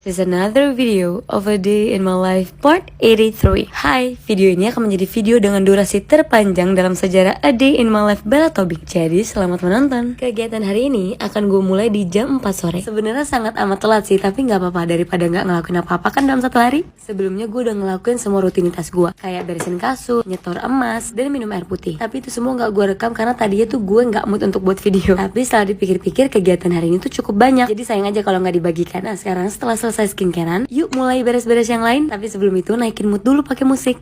This is another video of a day in my life part 83. Hai, video ini akan menjadi video dengan durasi terpanjang dalam sejarah A Day in My Life Bella Tobing. Jadi selamat menonton. Kegiatan hari ini akan gue mulai di jam 4 sore. Sebenarnya sangat amat telat sih, tapi gak apa-apa daripada gak ngelakuin apa-apa kan dalam satu hari. Sebelumnya gue udah ngelakuin semua rutinitas gue, kayak beresin kasur, nyetor emas, dan minum air putih. Tapi itu semua gak gue rekam karena tadinya tuh gue gak mood untuk buat video. Tapi setelah dipikir-pikir kegiatan hari ini tuh cukup banyak, jadi sayang aja kalau gak dibagikan. Nah sekarang setelah selesai skincarean, yuk mulai beres-beres yang lain. Tapi sebelum itu naikin mood dulu pakai musik.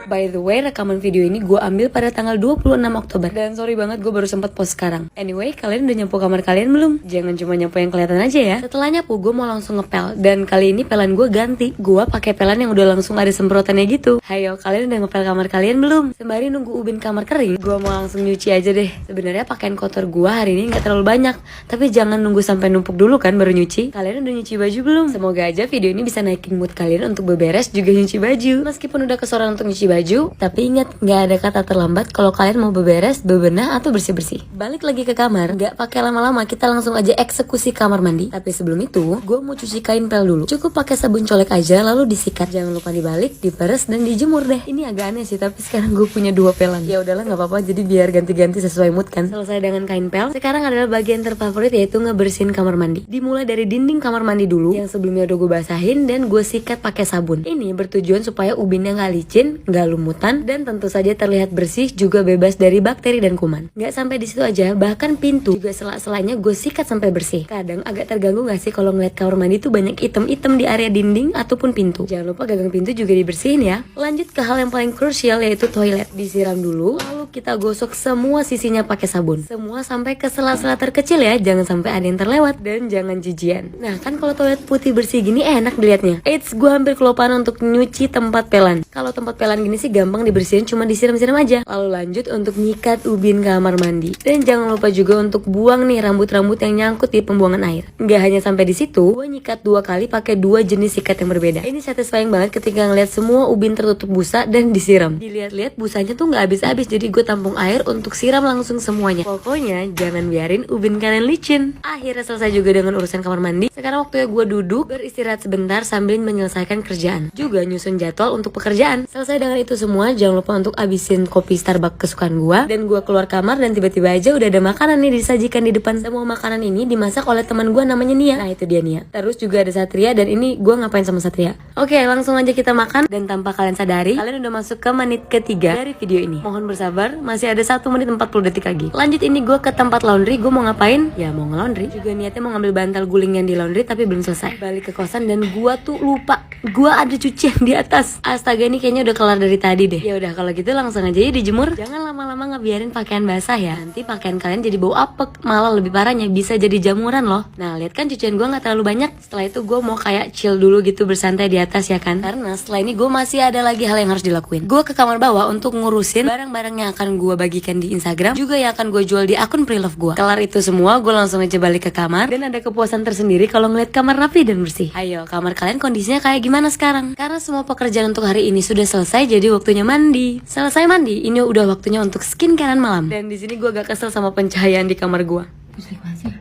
By the way, rekaman video ini gue ambil pada tanggal 26 Oktober. Dan sorry banget gue baru sempat post sekarang. Anyway, kalian udah nyapu kamar kalian belum? Jangan cuma nyapu yang kelihatan aja ya. Setelah nyapu, gue mau langsung ngepel. Dan kali ini pelan gue ganti. Gue pakai pelan yang udah langsung ada semprotannya gitu. Hayo, kalian udah ngepel kamar kalian belum? Sembari nunggu ubin kamar kering, gue mau langsung nyuci aja deh. Sebenarnya pakaian kotor gue hari ini nggak terlalu banyak. Tapi jangan nunggu sampai numpuk dulu kan baru nyuci. Kalian udah nyuci baju belum? Semoga aja video ini bisa naikin mood kalian untuk beberes juga nyuci baju. Meskipun udah kesoran untuk nyuci baju, tapi ingat, nggak ada kata terlambat kalau kalian mau beberes, bebenah, atau bersih-bersih. Balik lagi ke kamar, nggak pakai lama-lama, kita langsung aja eksekusi kamar mandi. Tapi sebelum itu, gue mau cuci kain pel dulu. Cukup pakai sabun colek aja, lalu disikat. Jangan lupa dibalik, diperes, dan dijemur deh. Ini agak aneh sih, tapi sekarang gue punya 2 pelan. Ya udahlah, nggak apa-apa, jadi biar ganti-ganti sesuai mood kan. Selesai dengan kain pel, sekarang adalah bagian terfavorit, yaitu ngebersihin kamar mandi. Dimulai dari dinding kamar mandi dulu, yang sebelumnya udah gue basahin, dan gue sikat pakai sabun. Ini bertujuan supaya ubinnya nggak licin, nggak lumutan, dan tentu saja terlihat bersih, juga bebas dari bakteri dan kuman. Nggak sampai di situ aja, bahkan pintu juga sela-selanya gue sikat sampai bersih. Kadang agak terganggu nggak sih kalau ngeliat kamar mandi tuh banyak item-item di area dinding ataupun pintu. Jangan lupa gagang pintu juga dibersihin ya. Lanjut ke hal yang paling krusial, yaitu toilet. Disiram dulu, lalu kita gosok semua sisinya pakai sabun. Semua sampai ke sela-sela terkecil ya, jangan sampai ada yang terlewat, dan jangan jijian. Nah kan kalau toilet putih bersih gini enak dilihatnya. Eits, gue hampir kelupaan untuk nyuci tempat pelan. Kalau tempat pelan gini sih gampang dibersihin, cuma disiram-siram aja. Lalu lanjut untuk nyikat ubin kamar mandi. Dan jangan lupa juga untuk buang nih rambut-rambut yang nyangkut di pembuangan air. Nggak hanya sampai di situ, gue nyikat 2 kali pakai 2 jenis sikat yang berbeda. Ini satisfying banget ketika ngeliat semua ubin tertutup busa dan disiram. Dilihat-lihat busanya tuh nggak habis-habis, jadi gue tampung air untuk siram langsung semuanya. Pokoknya jangan biarin ubin kalian licin. Akhirnya selesai juga dengan urusan kamar mandi. Sekarang waktunya gue duduk beristirahat sebentar sambil menyelesaikan kerjaan. Juga nyusun jadwal untuk pekerjaan. Selesai dengan itu semua, jangan lupa untuk abisin kopi Starbucks kesukaan gua. Dan gua keluar kamar dan tiba-tiba aja udah ada makanan nih disajikan di depan. Semua makanan ini dimasak oleh teman gua namanya Nia. Nah itu dia Nia. Terus juga ada Satria, dan ini gua ngapain sama Satria. Oke, langsung aja kita makan. Dan tanpa kalian sadari, kalian udah masuk ke menit ketiga dari video ini. Mohon bersabar, masih ada 1 menit 40 detik lagi. Lanjut, ini gua ke tempat laundry. Gua mau ngapain? Ya mau nge-laundry. Juga niatnya mau ngambil bantal guling yang di laundry, tapi belum selesai. Balik ke kosan dan gua tuh lupa, gua ada cucian di atas. Astaga, ini kayaknya udah kelar dari tadi deh. Ya udah kalau gitu langsung aja ya dijemur. Jangan lama-lama ngebiarin pakaian basah ya. Nanti pakaian kalian jadi bau apek. Malah lebih parahnya bisa jadi jamuran loh. Nah lihat kan cucian gue nggak terlalu banyak. Setelah itu gue mau kayak chill dulu gitu, bersantai di atas ya kan. Karena setelah ini gue masih ada lagi hal yang harus dilakuin. Gue ke kamar bawah untuk ngurusin barang-barang yang akan gue bagikan di Instagram, juga yang akan gue jual di akun Prelove gue. Kelar itu semua, gue langsung aja balik ke kamar. Dan ada kepuasan tersendiri kalau ngeliat kamar rapi dan bersih. Ayo, kamar kalian kondisinya kayak gimana sekarang? Karena semua pekerjaan untuk hari ini sudah selesai, jadi waktunya mandi. Selesai mandi, ini udah waktunya untuk skincarean malam. Dan di sini gue agak kesel sama pencahayaan di kamar gue. Pusing banget sih.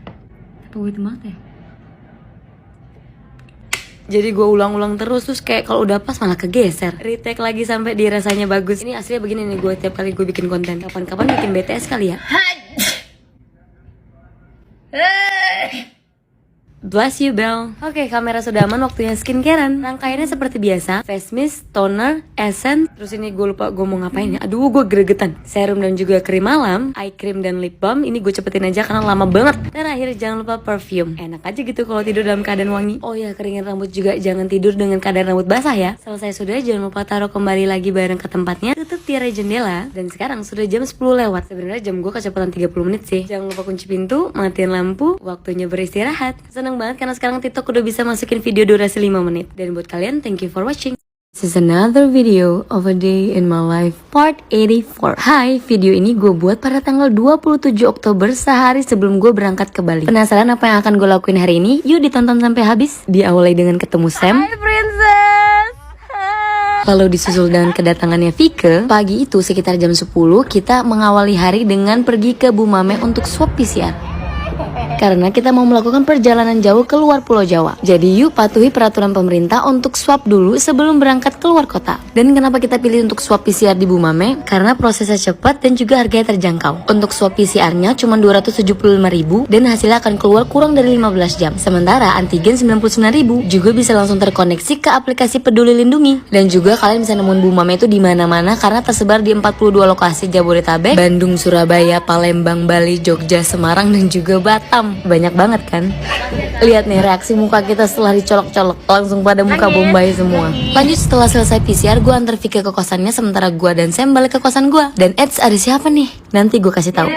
Tapi wait banget ya. Jadi gue ulang-ulang terus kayak kalau udah pas malah kegeser. Retake lagi sampai dirasanya bagus. Ini aslinya begini nih gue tiap kali gue bikin konten. Kapan-kapan bikin BTS kali ya. Bless you, Bell. Oke, kamera sudah aman, waktunya skincarean. Rangkaiannya seperti biasa, face mist, toner, essence. Terus ini gue lupa gue mau ngapain ya. Aduh, gue gregetan. Serum dan juga krim malam, eye cream dan lip balm. Ini gue cepetin aja karena lama banget. Dan akhirnya jangan lupa perfume. Enak aja gitu kalau tidur dalam keadaan wangi. Oh ya, keringin rambut juga, jangan tidur dengan keadaan rambut basah ya. Selesai sudah, jangan lupa taruh kembali lagi barang ke tempatnya. Tutup tirai jendela. Dan sekarang sudah jam 10 lewat. Sebenarnya jam gue kecepatan 30 menit sih. Jangan lupa kunci pintu, matiin lampu. Waktunya beristirahat. Seneng banget karena sekarang TikTok udah bisa masukin video durasi 5 menit. Dan buat kalian, thank you for watching. This is another video of a day in my life part 84. Hai, video ini gue buat pada tanggal 27 Oktober, sehari sebelum gue berangkat ke Bali. Penasaran apa yang akan gue lakuin hari ini? Yuk ditonton sampai habis. Diawali dengan ketemu Sam. Hai princess. lalu disusul dengan kedatangannya Vike. Pagi itu sekitar jam 10 kita mengawali hari dengan pergi ke Bumame untuk swab PCR. Karena kita mau melakukan perjalanan jauh keluar Pulau Jawa. Jadi yuk patuhi peraturan pemerintah untuk swab dulu sebelum berangkat keluar kota. Dan kenapa kita pilih untuk swab PCR di Bumame? Karena prosesnya cepat dan juga harganya terjangkau. Untuk swab PCR-nya cuma 275.000 dan hasilnya akan keluar kurang dari 15 jam. Sementara antigen 99.000 juga bisa langsung terkoneksi ke aplikasi Peduli Lindungi. Dan juga kalian bisa nemuin Bumame itu di mana-mana karena tersebar di 42 lokasi Jabodetabek, Bandung, Surabaya, Palembang, Bali, Jogja, Semarang dan juga Batam. Banyak banget kan? Lihat nih reaksi muka kita setelah dicolok-colok, langsung pada muka Bombay semua. Lanjut setelah selesai PCR, gue antar Vika ke kosannya sementara gue dan Sam balik ke kosan gue. Dan ada siapa nih? Nanti gue kasih tahu.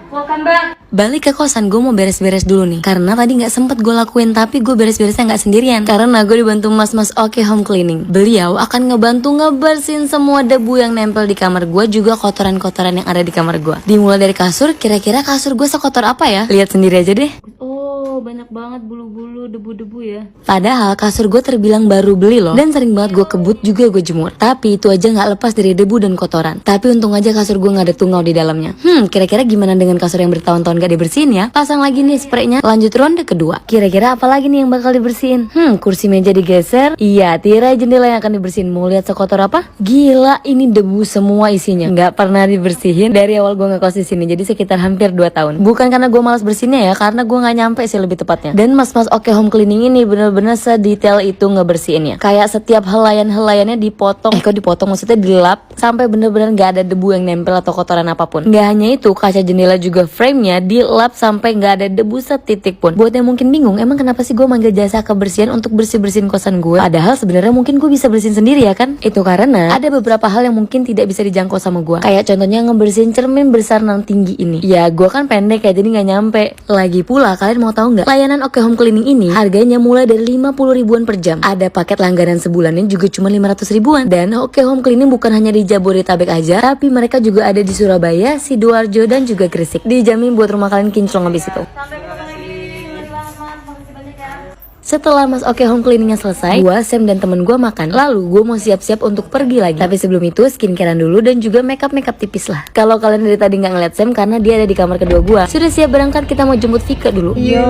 Welcome back. Balik ke kosan, gue mau beres-beres dulu nih. Karena tadi nggak sempet gue lakuin, tapi gue beres-beresnya nggak sendirian. Karena gue dibantu mas-mas Oke Home Cleaning. Beliau akan ngebantu ngebersihin semua debu yang nempel di kamar gue, juga kotoran-kotoran yang ada di kamar gue. Dimulai dari kasur, kira-kira kasur gue sekotor apa ya? Lihat sendiri aja deh. Oh, banyak banget bulu-bulu, debu-debu ya. Padahal kasur gue terbilang baru beli loh, dan sering banget gue kebut juga gue jemur. Tapi itu aja nggak lepas dari debu dan kotoran. Tapi untung aja kasur gue nggak ada tungau di dalamnya. Kira-kira gimana dengan kasur yang bertahun-tahun gak dibersihin ya? Pasang lagi nih spraynya. Lanjut ronde kedua. Kira-kira apa lagi nih yang bakal dibersihin? Kursi meja digeser. Iya, tirai jendela yang akan dibersihin. Mau lihat sekotor apa? Gila, ini debu semua isinya. Nggak pernah dibersihin dari awal gue ngekos di sini. Jadi sekitar hampir 2 tahun. Bukan karena gue malas bersihinnya ya, karena gue nggak nyampe sih lebih tepatnya. Dan mas-mas Oke Home Cleaning ini bener-bener sedetail itu ngebersihinnya. Kayak setiap helaian-helaiannya dipotong. Kok dipotong maksudnya dilap sampai bener-bener nggak ada debu yang nempel atau kotoran apapun. Nggak hanya itu, kaca jendela juga frame-nya dilap sampai nggak ada debu setitik pun. Buat yang mungkin bingung, emang kenapa sih gue manggil jasa kebersihan untuk bersih-bersihin kosan gue? Padahal sebenarnya mungkin gue bisa bersihin sendiri ya kan? Itu karena ada beberapa hal yang mungkin tidak bisa dijangkau sama gue. Kayak contohnya ngebersihin cermin besar nan tinggi ini. Ya gue kan pendek ya, jadi nggak nyampe. Lagi pula kalian mau tahu nggak? Layanan Oke Home Cleaning ini harganya mulai dari 50 ribuan per jam. Ada paket langganan sebulannya juga cuma 500 ribuan. Dan Oke Home Cleaning bukan hanya di Jabodetabek aja, tapi mereka juga ada di Surabaya, Sidoarjo dan juga Gresik. Dijamin buat rumah kalian kinclong habis itu. Sampai ketemu lagi. Makasih banyak ya. Setelah Mas Oke Home Cleaningnya selesai, gua, Sam dan temen gua makan. Lalu gua mau siap-siap untuk pergi lagi. Tapi sebelum itu skincarean dulu dan juga makeup tipis lah. Kalau kalian dari tadi nggak ngeliat Sam karena dia ada di kamar kedua gua. Sudah siap berangkat, kita mau jemput Vika dulu. Yo,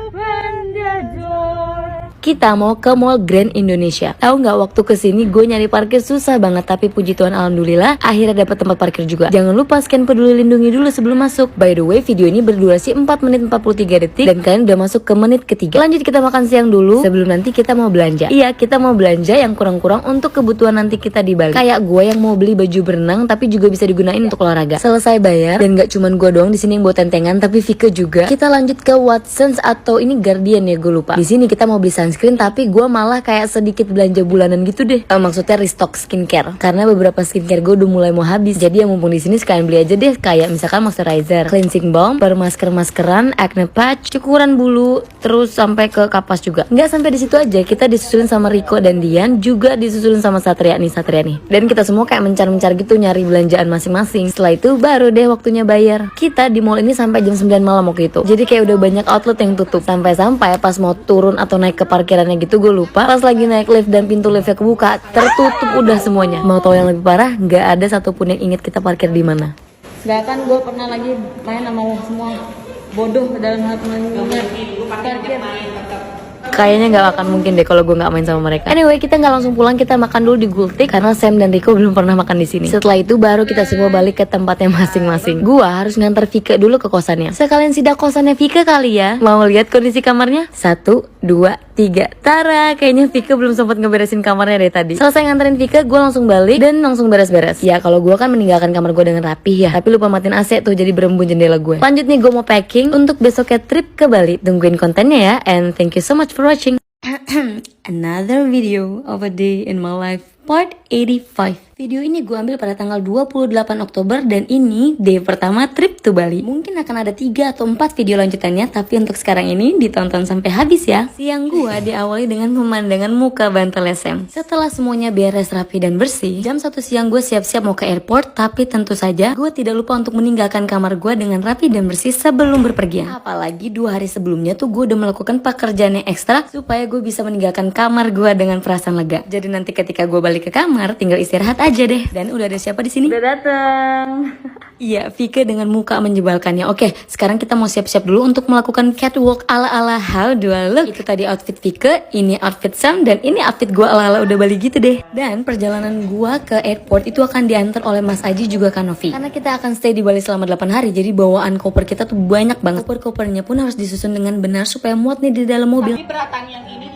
open the door. Kita mau ke Mall Grand Indonesia. Tahu nggak, waktu kesini gue nyari parkir susah banget, tapi puji Tuhan alhamdulillah akhirnya dapat tempat parkir juga. Jangan lupa scan Peduli Lindungi dulu sebelum masuk. By the way, video ini berdurasi 4 menit 43 detik dan kalian udah masuk ke menit ketiga. Lanjut kita makan siang dulu sebelum nanti kita mau belanja. Iya, kita mau belanja yang kurang-kurang untuk kebutuhan nanti kita di Bali. Kayak gue yang mau beli baju berenang tapi juga bisa digunain untuk olahraga. Selesai bayar dan nggak cuman gue doang di sini yang bawa tentengan, tapi Vika juga. Kita lanjut ke Watsons atau ini Guardian ya, gue lupa. Di sini kita mau beli sunscreen, tapi gue malah kayak sedikit belanja bulanan gitu deh. Maksudnya restock skincare karena beberapa skincare gue udah mulai mau habis. Jadi yang mumpung di sini sekalian beli aja deh, kayak misalkan moisturizer, cleansing balm, maskeran, acne patch, cukuran bulu, terus sampai ke kapas juga. Nggak sampai di situ aja, kita disusulin sama Riko dan Dian, juga disusulin sama Satria nih. Dan kita semua kayak mencar-mencar gitu nyari belanjaan masing-masing. Setelah itu baru deh waktunya bayar. Kita di mall ini sampai jam 9 malam waktu itu. Jadi kayak udah banyak outlet yang tutup. Sampai-sampai pas mau turun atau naik ke parkirannya gitu gue lupa. Pas lagi naik lift dan pintu liftnya kebuka, tertutup udah semuanya. Mau tahu yang lebih parah? Nggak ada satupun yang inget kita parkir di mana. Gak kan gue pernah lagi main sama semua bodoh dalam hal mengingat parkir. Kayaknya nggak akan mungkin deh kalau gue nggak main sama mereka. Anyway, kita nggak langsung pulang, kita makan dulu di Gultik karena Sam dan Riko belum pernah makan di sini. Setelah itu baru kita semua balik ke tempatnya masing-masing. Gua harus nganter Vika dulu ke kosannya. Sekalian sidak kosannya Vika kali ya. Mau lihat kondisi kamarnya? 1, 2, 3. Tara, kayaknya Vika belum sempat ngeberesin kamarnya dari tadi. Selesai nganterin Vika, gue langsung balik dan langsung beres-beres. Ya kalau gue kan meninggalkan kamar gue dengan rapih ya, tapi lupa matiin AC tuh, jadi berembun jendela gue. Lanjut nih, gue mau packing untuk besoknya trip ke Bali. Tungguin kontennya ya, and thank you so much for watching. Another video of a day in my life. Part 85. Video ini gue ambil pada tanggal 28 Oktober dan ini day pertama trip to Bali. Mungkin akan ada 3 atau 4 video lanjutannya, tapi untuk sekarang ini ditonton sampai habis ya. Siang gue diawali dengan pemandangan muka Bantal SM. Setelah semuanya beres rapi dan bersih, jam 1 siang gue siap-siap mau ke airport, tapi tentu saja gue tidak lupa untuk meninggalkan kamar gue dengan rapi dan bersih sebelum berpergian. Apalagi 2 hari sebelumnya tuh gue udah melakukan pekerjaan yang ekstra supaya gue bisa meninggalkan kamar gue dengan perasaan lega. Jadi nanti ketika gue balik ke kamar, tinggal istirahat aja deh. Dan udah ada siapa di sini? Udah dateng. Iya, Vika dengan muka menjebalkannya. Oke, sekarang kita mau siap-siap dulu untuk melakukan catwalk ala-ala How Do I Look. Itu tadi outfit Vika, ini outfit Sam, dan ini outfit gua ala-ala udah Bali gitu deh. Dan perjalanan gua ke airport itu akan diantar oleh Mas Aji juga Kanovi. Karena kita akan stay di Bali selama 8 hari, jadi bawaan koper kita tuh banyak banget. Koper-kopernya pun harus disusun dengan benar supaya muat nih di dalam mobil. Tapi beratang yang ini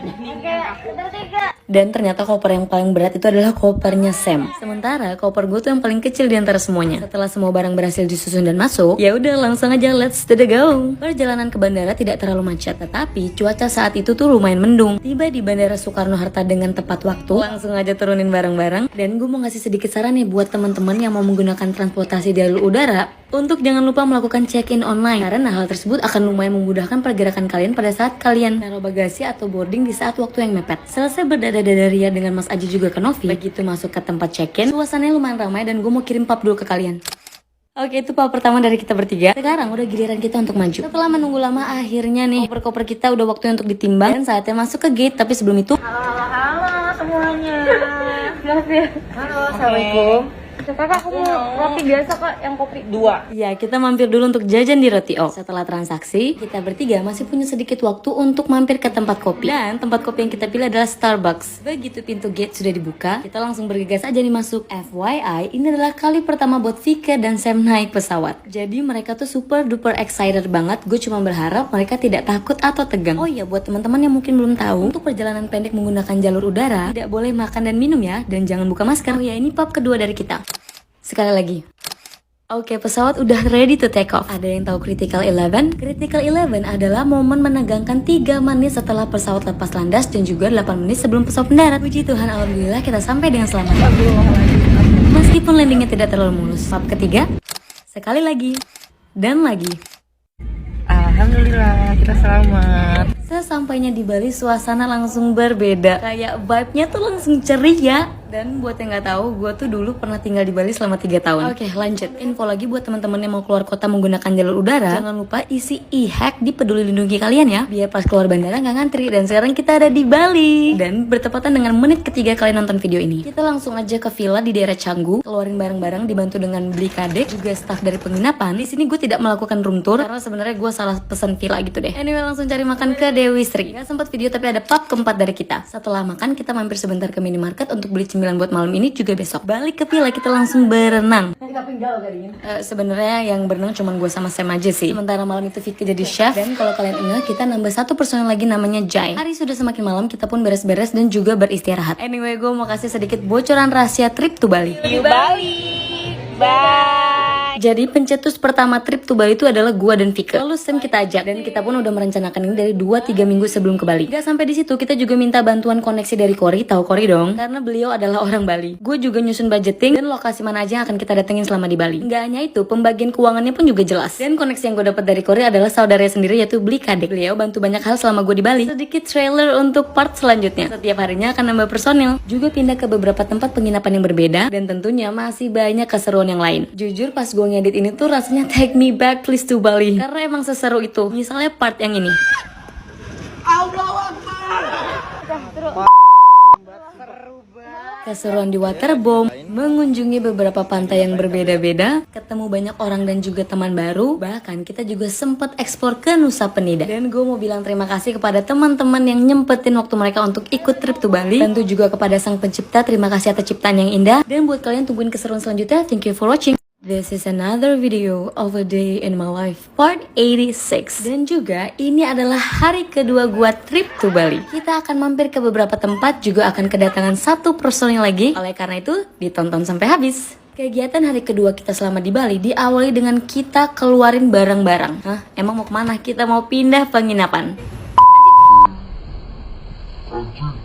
Dan ternyata koper yang paling berat itu adalah kopernya Sam. Sementara koper gue tuh yang paling kecil di antara semuanya. Setelah semua barang berhasil disusun dan masuk, ya udah langsung aja let's to the go. Perjalanan ke bandara tidak terlalu macet, tetapi cuaca saat itu tuh lumayan mendung. Tiba di Bandara Soekarno-Hatta dengan tepat waktu, langsung aja turunin barang-barang. Dan gue mau ngasih sedikit saran nih buat teman-teman yang mau menggunakan transportasi jalur udara, untuk jangan lupa melakukan check-in online, karena hal tersebut akan lumayan memudahkan pergerakan kalian pada saat kalian naruh bagasi atau boarding di saat waktu yang mepet. Selesai berdada-dadaria dengan Mas Aji juga Kanovi, begitu masuk ke tempat check-in, suasananya lumayan ramai dan gue mau kirim pap dulu ke kalian. Oke, itu pap pertama dari kita bertiga. Sekarang udah giliran kita untuk maju. Setelah menunggu lama, akhirnya nih koper-koper kita udah waktunya untuk ditimbang dan saatnya masuk ke gate. Tapi sebelum itu, halo semuanya. Maaf ya. Halo, assalamualaikum. Kakak aku mau roti biasa kak, yang kopi 2. ya, kita mampir dulu untuk jajan di Roti O. Setelah transaksi, kita bertiga masih punya sedikit waktu untuk mampir ke tempat kopi. Dan tempat kopi yang kita pilih adalah Starbucks. Begitu pintu gate sudah dibuka, kita langsung bergegas aja nih masuk. FYI, ini adalah kali pertama buat Vika dan Sam naik pesawat. Jadi mereka tuh super duper excited banget. Gue cuma berharap mereka tidak takut atau tegang. Oh iya, buat teman-teman yang mungkin belum tahu, untuk perjalanan pendek menggunakan jalur udara, tidak boleh makan dan minum ya. Dan jangan buka masker. Oh ya, ini pap kedua dari kita. Sekali lagi. Oke, pesawat udah ready to take off. Ada yang tahu Critical 11? Critical 11 adalah momen menegangkan 3 menit setelah pesawat lepas landas dan juga 8 menit sebelum pesawat mendarat. Puji Tuhan, alhamdulillah kita sampai dengan selamat. Meskipun landingnya tidak terlalu mulus. Bab ketiga. Sekali lagi. Dan lagi. Alhamdulillah kita selamat. Sesampainya di Bali, suasana langsung berbeda. Kayak vibe-nya tuh langsung ceria. Dan buat yang nggak tahu, gue tuh dulu pernah tinggal di Bali selama 3 tahun. Oke, lanjut. Info lagi buat teman-teman yang mau keluar kota menggunakan jalur udara. Jangan lupa isi e-hack di Peduli Lindungi kalian ya, biar pas keluar bandara nggak ngantri. Dan sekarang kita ada di Bali. Dan bertepatan dengan menit ketiga kalian nonton video ini, kita langsung aja ke villa di daerah Canggu. Keluarin barang-barang, dibantu dengan beli kadek, juga staff dari penginapan. Di sini gue tidak melakukan room tour karena sebenarnya gue salah pesan villa gitu deh. Anyway, langsung cari makan ke Dewi Sri. Gak sempat video tapi ada pub keempat dari kita. Setelah makan, kita mampir sebentar ke minimarket untuk beli cemilan buat malam ini juga besok. Balik ke villa, kita langsung berenang. Sebenarnya yang berenang cuma gue sama Sam aja sih. Sementara malam itu Vicky jadi chef. Dan kalau kalian ingat, kita nambah 1 personel lagi namanya Jai. Hari sudah semakin malam, kita pun beres-beres dan juga beristirahat. Anyway, gue mau kasih sedikit bocoran rahasia trip to Bali. Bali. Bye. Jadi pencetus pertama trip to Bali itu adalah gua dan Vika. Lalu Sam kita ajak dan kita pun udah merencanakan ini dari 2-3 minggu sebelum ke Bali. Gak sampai di situ, kita juga minta bantuan koneksi dari Kori, tahu Kori dong? Karena beliau adalah orang Bali. Gue juga nyusun budgeting dan lokasi mana aja yang akan kita datengin selama di Bali. Gak hanya itu, pembagian keuangannya pun juga jelas. Dan koneksi yang gue dapat dari Kori adalah saudaranya sendiri, yaitu beli kadek. Beliau bantu banyak hal selama gue di Bali. Sedikit trailer untuk part selanjutnya. Setiap harinya akan nambah personil. Juga pindah ke beberapa tempat penginapan yang berbeda dan tentunya masih banyak keseruan yang lain. Jujur pas gue ngedit ini tuh rasanya take me back please to Bali. Karena emang seseru itu. Misalnya part yang ini. Keseruan di waterbomb, mengunjungi beberapa pantai yang berbeda-beda, ketemu banyak orang dan juga teman baru, bahkan kita juga sempat ekspor ke Nusa Penida. Dan gue mau bilang terima kasih kepada teman-teman yang nyempetin waktu mereka untuk ikut trip to Bali. Tentu juga kepada sang pencipta, terima kasih atas ciptaan yang indah. Dan buat kalian tungguin keseruan selanjutnya. Thank you for watching. This is another video of a day in my life, part 86. Dan juga ini adalah hari kedua gua trip to Bali. Kita akan mampir ke beberapa tempat, juga akan kedatangan 1 personil lagi. Oleh karena itu, ditonton sampai habis. Kegiatan hari kedua kita selama di Bali diawali dengan kita keluarin barang-barang. Hah? Emang mau kemana? Kita mau pindah penginapan.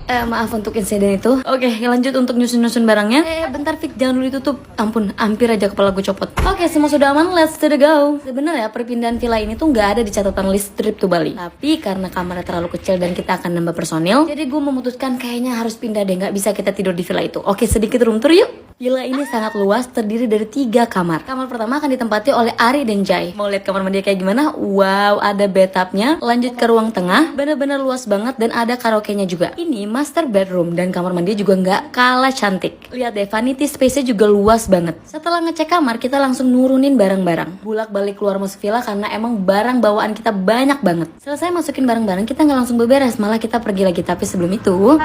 Maaf untuk insiden itu. Oke, lanjut untuk nyusun-nyusun barangnya. Bentar Fik, jangan dulu ditutup. Ampun, hampir aja kepala gue copot. Oke, semua sudah aman, let's to the go. Sebenarnya perpindahan villa ini tuh nggak ada di catatan list trip to Bali. Tapi karena kamarnya terlalu kecil dan kita akan nambah personil, jadi gue memutuskan kayaknya harus pindah deh, nggak bisa kita tidur di villa itu. Oke, sedikit room tour yuk. Villa ini sangat luas, terdiri dari 3 kamar. Kamar pertama akan ditempati oleh Ari dan Jai. Mau lihat kamar mandi kayak gimana? Wow, ada bathtubnya. Lanjut ke ruang tengah, bener-bener luas banget dan ada karaoke-nya juga. Ini master bedroom dan kamar mandi juga nggak kalah cantik. Lihat deh, vanity space-nya juga luas banget. Setelah ngecek kamar, kita langsung nurunin barang-barang. Bulak-balik keluar masuk villa karena emang barang bawaan kita banyak banget. Selesai masukin barang-barang, kita nggak langsung beberes, malah kita pergi lagi. Tapi sebelum itu,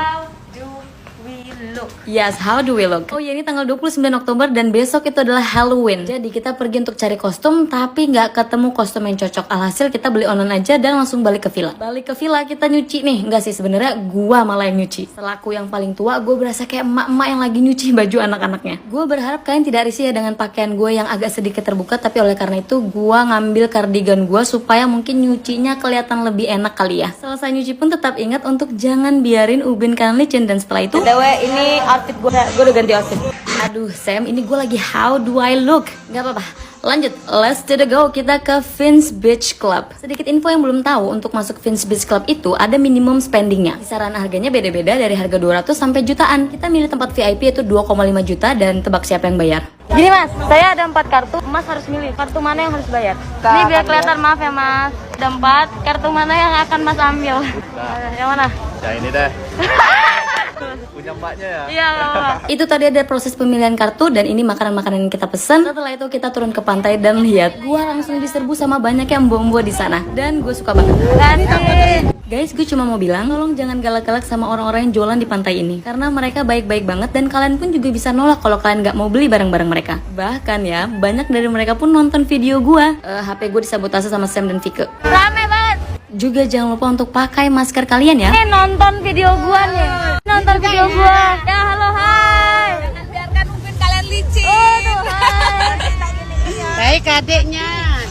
yes, how do we look? Oh ya, ini tanggal 29 Oktober dan besok itu adalah Halloween. Jadi kita pergi untuk cari kostum tapi nggak ketemu kostum yang cocok. Alhasil kita beli online aja dan langsung balik ke villa. Balik ke villa kita nyuci nih. Enggak sih, sebenarnya gua malah yang nyuci. Selaku yang paling tua, gue berasa kayak emak-emak yang lagi nyuci baju anak-anaknya. Gue berharap kalian tidak risih ya dengan pakaian gue yang agak sedikit terbuka, tapi oleh karena itu gua ngambil kardigan gue supaya mungkin nyucinya kelihatan lebih enak kali ya. Selesai nyuci pun tetap ingat untuk jangan biarin ubin kalian licin, dan setelah itu Ini outfit gue udah ganti outfit. aduh Sam, ini gue lagi how do I look? Gak apa-apa, lanjut, let's do the go. Kita ke Vince Beach Club. Sedikit info yang belum tahu, untuk masuk Vince Beach Club itu ada minimum spendingnya. Kisaran harganya beda-beda dari harga 200 sampai jutaan. Kita milih tempat VIP itu 2,5 juta dan tebak siapa yang bayar. Gini mas, saya ada 4 kartu. Mas harus milih kartu mana yang harus bayar. Ini biar kelihatan, maaf ya mas. Ada 4, kartu mana yang akan mas ambil? Yang mana? Ya ini deh. Punya mbaknya ya? Iya. Itu tadi ada proses pemilihan kartu dan ini makanan-makanan yang kita pesan. Setelah itu kita turun ke pantai dan lihat, gua langsung diserbu sama banyak yang bom-bom di sana dan gue suka banget. Guys, gue cuma mau bilang, tolong jangan galak-galak sama orang-orang yang jualan di pantai ini, karena mereka baik-baik banget dan kalian pun juga bisa nolak kalau kalian nggak mau beli barang-barang mereka. Bahkan ya, banyak dari mereka pun nonton video gue. HP gue disabotase sama Sam dan Vike. Rame banget. Juga jangan lupa untuk pakai masker kalian ya. Nonton video gua nih. Nonton video gua. Ya halo hai. Jangan biarkan Upin kalian licin. Oh tuh hai. Baik adiknya.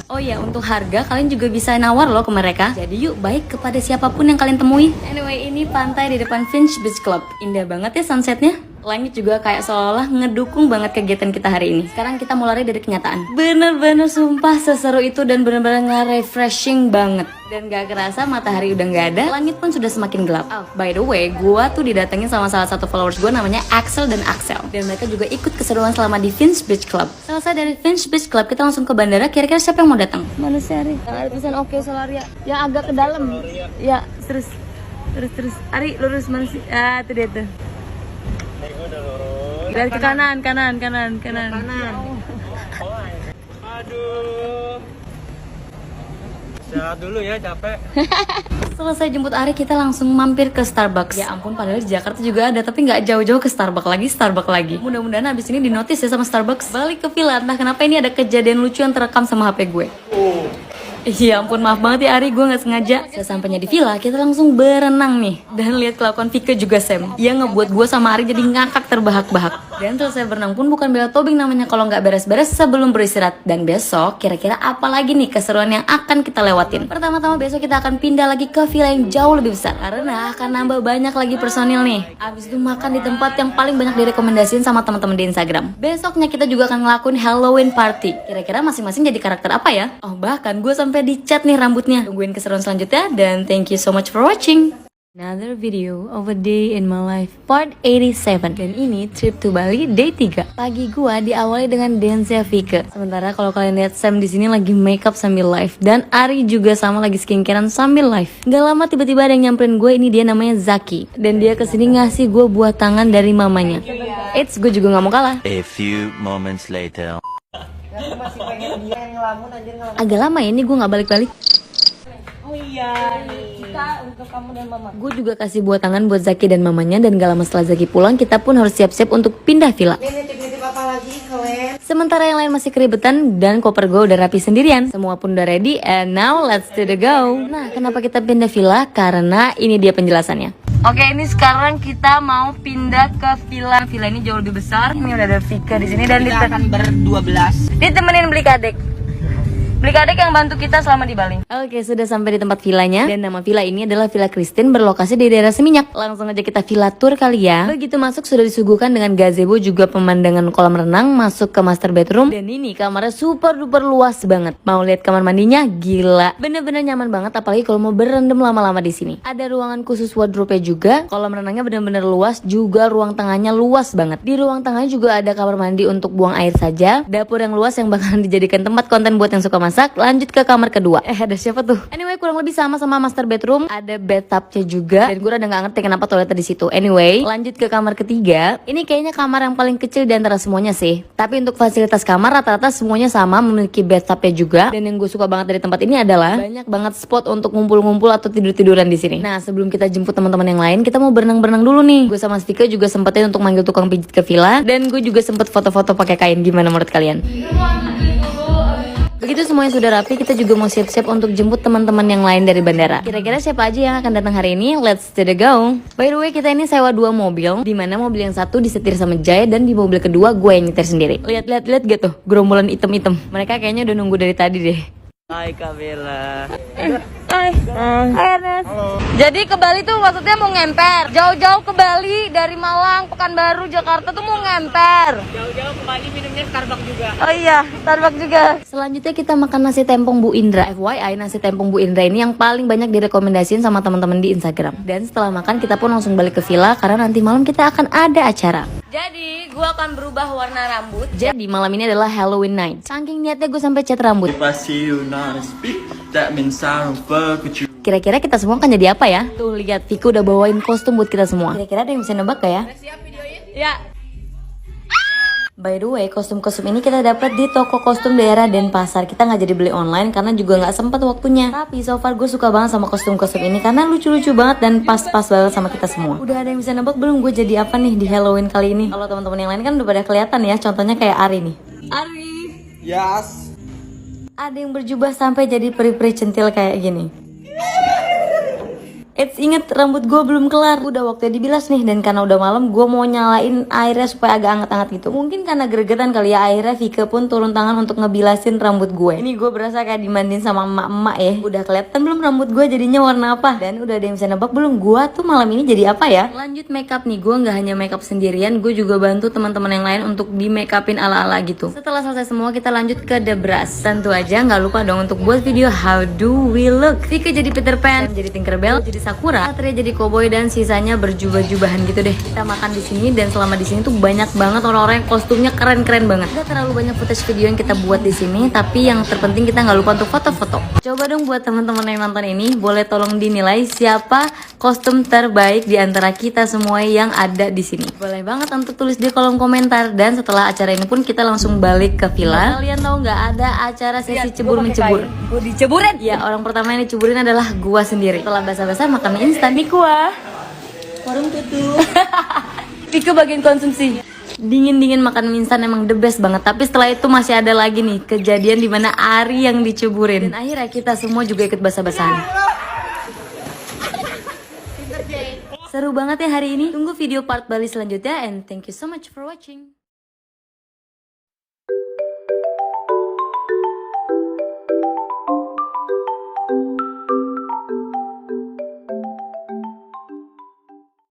Oh ya, untuk harga kalian juga bisa nawar loh ke mereka. Jadi yuk baik kepada siapapun yang kalian temui. Anyway, ini pantai di depan Vince Beach Club. Indah banget ya sunsetnya. Langit juga kayak seolah ngedukung banget kegiatan kita hari ini. Sekarang kita mau lari dari kenyataan. Bener-bener sumpah seseru itu dan bener-bener nge-refreshing banget. Dan gak kerasa matahari udah gak ada, langit pun sudah semakin gelap. Oh, by the way, gua tuh didatengin sama salah satu followers gue namanya Axel dan Axel. Dan mereka juga ikut keseruan selama di Vince Beach Club. Selesai dari Vince Beach Club, kita langsung ke bandara. Kira-kira siapa yang mau datang? Mana sih Ari? Yang ada tulisan oke Solaria. Yang agak ke dalam. Ya, terus. Ari lurus mana sih? Ah, itu dia tuh. Dari ke kanan. Aduh. Istirahat dulu ya, capek. Selesai jemput Ari, kita langsung mampir ke Starbucks. Ya ampun, padahal di Jakarta juga ada, tapi nggak jauh-jauh ke Starbucks lagi. Mudah-mudahan abis ini dinotis ya sama Starbucks. Balik ke villa, entah kenapa ini ada kejadian lucu yang terekam sama HP gue. Iya ampun, maaf banget ya Ari, gue gak sengaja. Sesampainya di villa, kita langsung berenang nih. Dan lihat kelakuan Vika juga Sam. Dia ngebuat gue sama Ari jadi ngakak terbahak-bahak. Dan selesai berenang pun bukan bela tobing namanya kalau nggak beres-beres sebelum beristirahat. Dan besok kira-kira apa lagi nih keseruan yang akan kita lewatin? Pertama-tama besok kita akan pindah lagi ke villa yang jauh lebih besar, karena akan nambah banyak lagi personil nih. Abis itu makan di tempat yang paling banyak direkomendasiin sama teman-teman di Instagram. Besoknya kita juga akan ngelakuin Halloween party. Kira-kira masing-masing jadi karakter apa ya? Oh, bahkan gue sampai dicat nih rambutnya. Tungguin keseruan selanjutnya dan thank you so much for watching. Another video of a day in my life, part 87. Dan ini trip to Bali day 3. Pagi gua diawali dengan dance Vika. Sementara kalau kalian lihat Sam di sini lagi makeup sambil live, dan Ari juga sama lagi skincarean sambil live. Gak lama tiba-tiba ada yang nyamperin gue, ini dia namanya Zaki. Dan dia kesini ngasih gue buah tangan dari mamanya. Eits, gue juga gak mau kalah. A few moments later. Agak lama ya ini gue gak balik-balik. Oh iya, kita untuk kamu dan mama. Gue juga kasih buah tangan buat Zaki dan mamanya, dan gak lama setelah Zaki pulang, kita pun harus siap-siap untuk pindah villa. Sementara yang lain masih keribetan dan koper gue udah rapi sendirian. Semua pun udah ready and now let's do the go. Nah, kenapa kita pindah villa? Karena ini dia penjelasannya. Oke, ini sekarang kita mau pindah ke villa. Villa ini jauh lebih besar. Ini udah ada Vika di sini dan kita akan ber-12. ditemenin beli kadek. Beli kadek yang bantu kita selama di Bali. Oke, sudah sampai di tempat villanya. Dan nama villa ini adalah Villa Christine, berlokasi di daerah Seminyak. Langsung aja kita villa tour kali ya. Begitu masuk sudah disuguhkan dengan gazebo, juga pemandangan kolam renang. Masuk ke master bedroom. Dan ini kamarnya super duper luas banget. Mau lihat kamar mandinya? Gila. Bener-bener nyaman banget, apalagi kalau mau berendam lama-lama di sini. Ada ruangan khusus wardrobe juga. Kolam renangnya bener-bener luas, juga ruang tengahnya luas banget. Di ruang tengahnya juga ada kamar mandi untuk buang air saja. Dapur yang luas yang bakalan dijadikan tempat konten buat yang suka masak. Lanjut ke kamar kedua. Ada siapa tuh? Anyway, kurang lebih sama master bedroom. Ada bathtubnya juga. Dan gue udah gak ngerti kenapa toiletnya di situ. Anyway, lanjut ke kamar ketiga. Ini kayaknya kamar yang paling kecil di antara semuanya sih. Tapi untuk fasilitas kamar rata-rata semuanya sama, memiliki bathtubnya juga. Dan yang gue suka banget dari tempat ini adalah banyak banget spot untuk ngumpul-ngumpul atau tidur-tiduran di sini. Nah, sebelum kita jemput teman-teman yang lain, kita mau berenang-berenang dulu nih. Gue sama Stika juga sempetin untuk manggil tukang pijit ke villa, dan gue juga sempet foto-foto pakai kain. Gimana menurut kalian? Begitu semuanya sudah rapi, kita juga mau siap-siap untuk jemput teman-teman yang lain dari bandara. Kira-kira siapa aja yang akan datang hari ini? Let's do the go. By the way, kita ini sewa 2 mobil, dimana mobil yang satu disetir sama Jaya, dan di mobil kedua gue yang nyetir sendiri. Lihat gitu, gerombolan item-item. Mereka kayaknya udah nunggu dari tadi deh. Hai Kamila. Hai. Hai Ernest. Jadi ke Bali tuh maksudnya mau ngemper. Jauh-jauh ke Bali dari Malang, Pekanbaru, Jakarta tuh mau ngemper. Jauh-jauh ke Bali minumnya Starbucks juga. Oh iya, Starbucks juga. Selanjutnya kita makan nasi tempong Bu Indra. FYI, nasi tempong Bu Indra ini yang paling banyak direkomendasiin sama teman-teman di Instagram. Dan setelah makan kita pun langsung balik ke villa karena nanti malam kita akan ada acara. Jadi gue akan berubah warna rambut. Jadi malam ini adalah Halloween night. Saking niatnya gue sampai cat rambut. If I see you not speak, that means I don't fuck with you. Kira-kira kita semua akan jadi apa ya? Tuh lihat, Viko udah bawain kostum buat kita semua. Kira-kira ada yang bisa nebak gak ya? Ya. By the way, kostum-kostum ini kita dapat di toko kostum daerah Denpasar. Kita nggak jadi beli online karena juga nggak sempat waktunya. Tapi so far gue suka banget sama kostum-kostum ini karena lucu-lucu banget dan pas-pas banget sama kita semua. Udah ada yang bisa nebak belum gue jadi apa nih di Halloween kali ini? Kalau teman-teman yang lain kan udah pada kelihatan ya. Contohnya kayak Ari nih. Ari. Yes. Ada yang berjubah sampai jadi peri-peri centil kayak gini. Inget rambut gue belum kelar, udah waktunya dibilas nih. Dan karena udah malam, gue mau nyalain airnya supaya agak hangat-hangat gitu. Mungkin karena gregetan kali ya, akhirnya Vika pun turun tangan untuk ngebilasin rambut gue. Ini gue berasa kayak dimandiin sama emak-emak ya. Udah kelihatan belum rambut gue jadinya warna apa? Dan udah ada yang bisa nebak belum gue tuh malam ini jadi apa ya? Lanjut makeup nih, gue nggak hanya makeup sendirian, gue juga bantu teman-teman yang lain untuk di makeupin ala-ala gitu. Setelah selesai semua, kita lanjut ke The Brush. Tentu aja nggak lupa dong untuk buat video how do we look. Vika jadi Peter Pan, Sam jadi Tinkerbell, jadi Sakura, Satria jadi Cowboy, dan sisanya berjubah-jubahan gitu deh. Kita makan di sini, dan selama di sini tuh banyak banget orang-orang yang kostumnya keren-keren banget. Gak terlalu banyak footage video yang kita buat di sini, tapi yang terpenting kita nggak lupa untuk foto-foto. Coba dong buat teman-teman yang nonton ini, boleh tolong dinilai siapa kostum terbaik di antara kita semua yang ada di sini. Boleh banget untuk tulis di kolom komentar. Dan setelah acara ini pun kita langsung balik ke villa. Kalian tahu nggak ada acara sesi cebur-mencebur? Gue diceburin. Ya, orang pertama yang diceburin adalah gua sendiri. Setelah basa-basa makan mie instan nih gua. Warung tutup. Vika bagian konsumsi. Dingin-dingin makan mie instan emang the best banget. Tapi setelah itu masih ada lagi nih kejadian dimana Ari yang diceburin. Dan akhirnya kita semua juga ikut basa-basahan. Seru banget ya hari ini. Tunggu video part Bali selanjutnya. And thank you so much for watching.